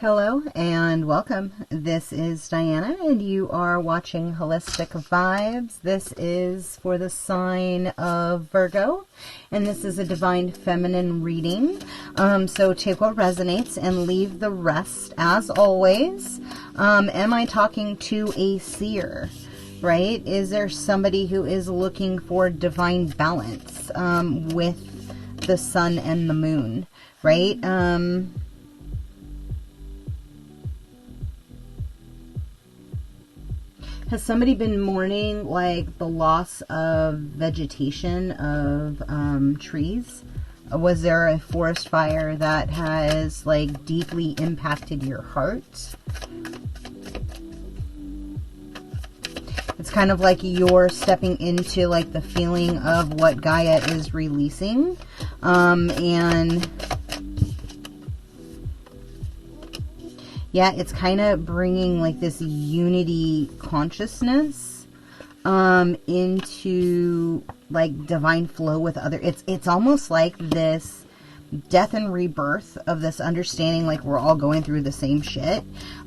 Hello and welcome. This is Diana and you are watching Holistic Vibes. This is for the sign of Virgo and this is a divine feminine reading. So take what resonates and leave the rest. As always, am I talking to a seer? Right? Is there somebody who is looking for divine balance with the sun and the moon? Right? Has somebody been mourning like the loss of vegetation of trees? Was there a forest fire that has like deeply impacted your heart? It's kind of like you're stepping into like the feeling of what Gaia is releasing. And yeah, it's kind of bringing like this unity consciousness into like divine flow with other. It's almost like this death and rebirth of this understanding, like we're all going through the same shit,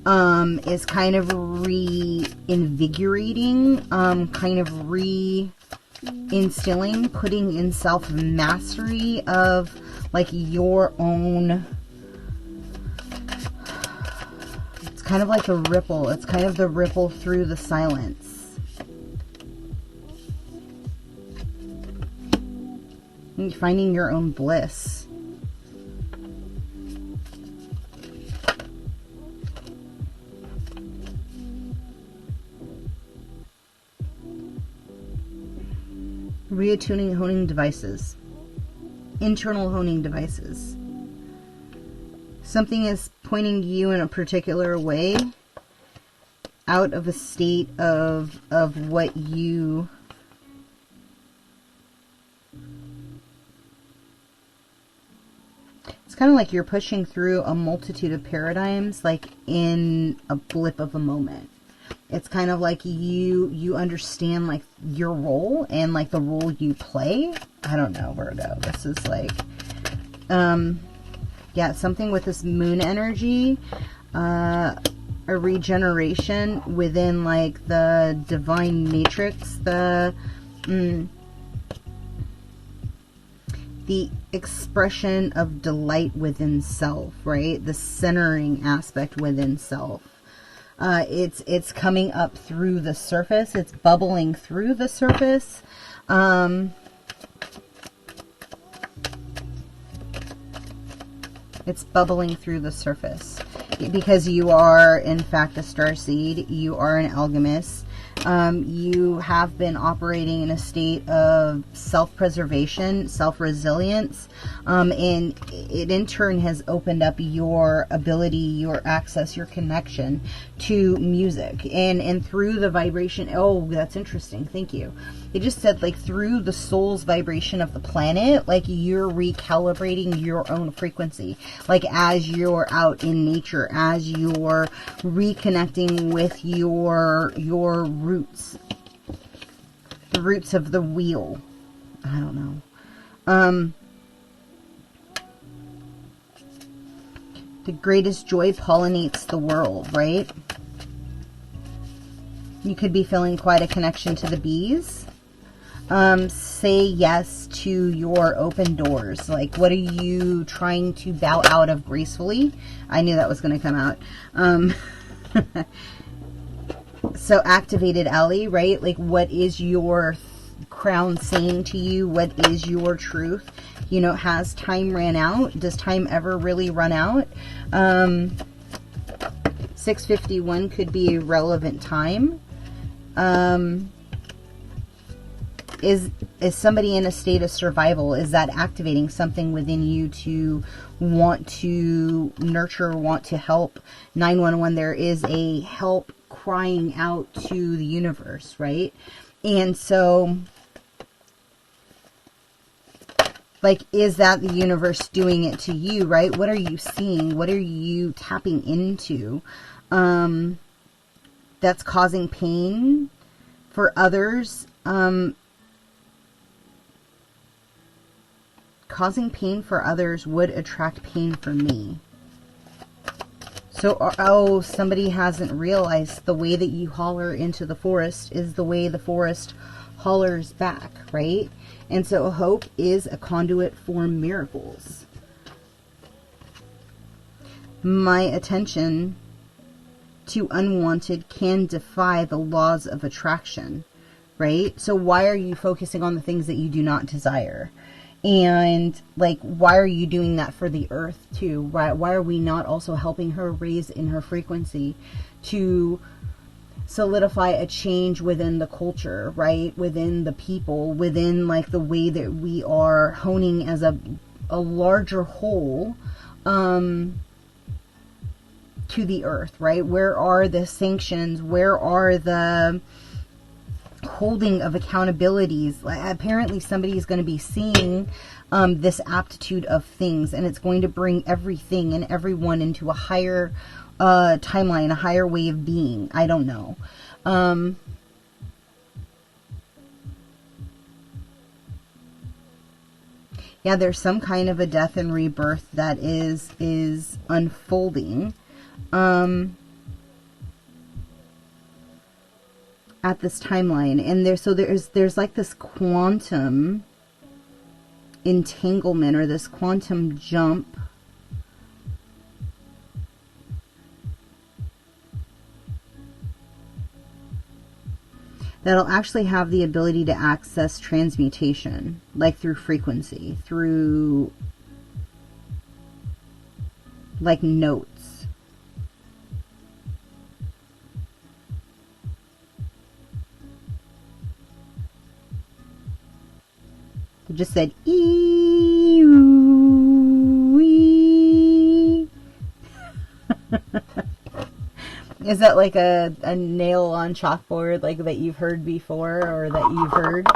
is kind of reinvigorating, kind of reinstilling, putting in self-mastery of like your own. Kind of like a ripple. It's kind of the ripple through the silence. And finding your own bliss. Reattuning honing devices. Internal honing devices. Something is pointing you in a particular way out of a state of what you it's kind of like you're pushing through a multitude of paradigms like in a blip of a moment. It's kind of like you understand like your role and like the role you play. I don't know, Virgo. This is like yeah, something with this moon energy, a regeneration within like the divine matrix, the expression of delight within self, right? The centering aspect within self. It's coming up through the surface. It's bubbling through the surface. It's bubbling through the surface because you are, in fact, a starseed. You are an alchemist. You have been operating in a state of self-preservation, self-resilience, and it in turn has opened up your ability, your access, your connection to music. And through the vibration, oh, that's interesting. Thank you. It just said like through the soul's vibration of the planet, like you're recalibrating your own frequency. Like as you're out in nature, as you're reconnecting with your roots, the roots of the wheel. I don't know. The greatest joy pollinates the world, right? You could be feeling quite a connection to the bees. Say yes to your open doors. Like, what are you trying to bow out of gracefully? I knew that was going to come out. So activated Ellie, right? Like, what is your crown saying to you? What is your truth? You know, has time ran out? Does time ever really run out? 6:51 could be a relevant time. Is somebody in a state of survival? Is that activating something within you to want to nurture, want to help? 911, there is a help crying out to the universe, right? And so, like, is that the universe doing it to you, right? What are you seeing? What are you tapping into that's causing pain for others? Causing pain for others would attract pain for me. So, oh, somebody hasn't realized the way that you holler into the forest is the way the forest hollers back, right? And so hope is a conduit for miracles. My attention to unwanted can defy the laws of attraction, right? So why are you focusing on the things that you do not desire? And like, why are you doing that for the earth too? Why are we not also helping her raise in her frequency to solidify a change within the culture, right? Within the people, within like the way that we are honing as a larger whole, to the earth, right? Where are the sanctions? Where are the holding of accountabilities? Apparently somebody is going to be seeing this aptitude of things, and it's going to bring everything and everyone into a higher timeline, a higher way of being. I don't know. Yeah, there's some kind of a death and rebirth that is unfolding at this timeline, and there's like this quantum entanglement or this quantum jump that'll actually have the ability to access transmutation, like through frequency, through like notes. It just said ee. Is that like a nail on chalkboard, like that you've heard before, or that you've heard?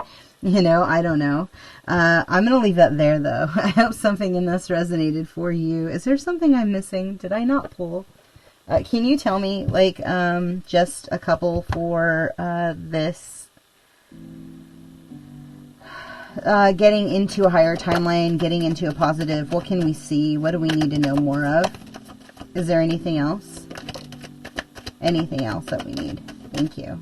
You know, I don't know. I'm going to leave that there, though. I hope something in this resonated for you. Is there something I'm missing? Did I not pull? Can you tell me, like, just a couple for this? Getting into a higher timeline, getting into a positive. What can we see? What do we need to know more of? Is there anything else? Anything else that we need? Thank you.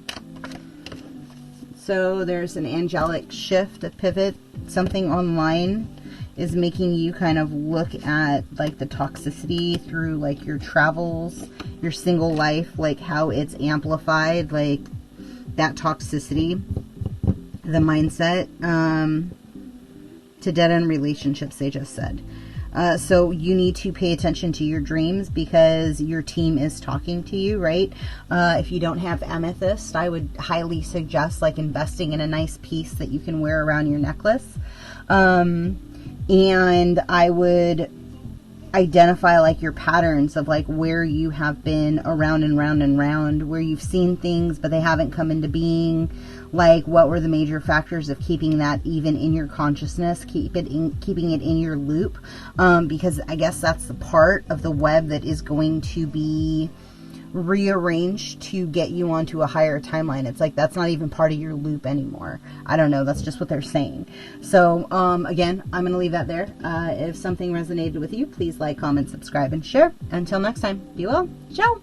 So there's an angelic shift, a pivot. Something online is making you kind of look at like the toxicity through like your travels, your single life, like how it's amplified, like that toxicity, the mindset, to dead-end relationships, they just said. So you need to pay attention to your dreams because your team is talking to you, right? If you don't have amethyst, I would highly suggest like investing in a nice piece that you can wear around your necklace. And I would identify like your patterns of like where you have been around and round and round, where you've seen things but they haven't come into being. Like, what were the major factors of keeping that even in your consciousness, keeping it in your loop? Because I guess that's the part of the web that is going to be rearranged to get you onto a higher timeline. It's like that's not even part of your loop anymore. I don't know. That's just what they're saying. So, again, I'm going to leave that there. If something resonated with you, please like, comment, subscribe, and share. Until next time, be well. Ciao.